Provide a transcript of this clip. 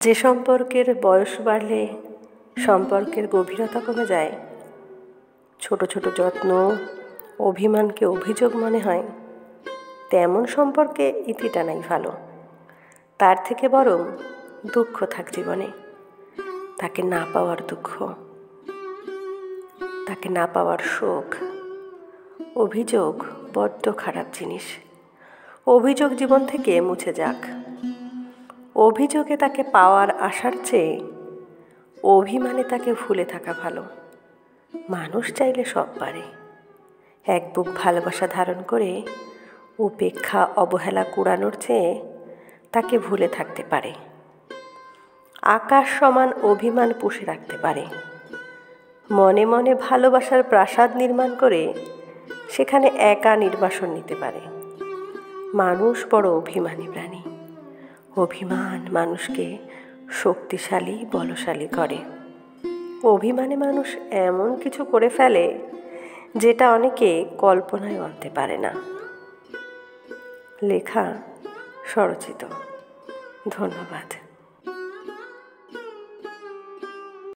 যে সম্পর্কের বয়স বাড়লে সম্পর্কের গভীরতা কমে যায়, ছোট ছোট যত্ন অভিমানকে অভিযোগ মনে হয়, তেমন সম্পর্কে ইতি টানাই ভালো। তার থেকে বরং দুঃখ থাক জীবনে, তাকে না পাওয়ার দুঃখ, তাকে না পাওয়ার শোক। অভিযোগ বড্ড খারাপ জিনিস। অভিযোগ জীবন থেকে মুছে যাক। অভিযোগে তাকে পাওয়ার আশার চেয়ে অভিমানে তাকে ভুলে থাকা ভালো। মানুষ চাইলে সব পারে। এক বুক ভালোবাসা ধারণ করে উপেক্ষা অবহেলা কুড়ানোর চেয়ে তাকে ভুলে থাকতে পারে। আকাশ সমান অভিমান পুষে রাখতে পারে। মনে মনে ভালোবাসার প্রাসাদ নির্মাণ করে সেখানে একা নির্বাসন নিতে পারে। মানুষ বড় অভিমানী প্রাণী। অভিমান মানুষকে শক্তিশালী বলশালী করে। অভিমানে মানুষ এমন কিছু করে ফেলে যেটা অনেকে কল্পনায় আনতে পারে না। লেখা স্বরচিত। ধন্যবাদ।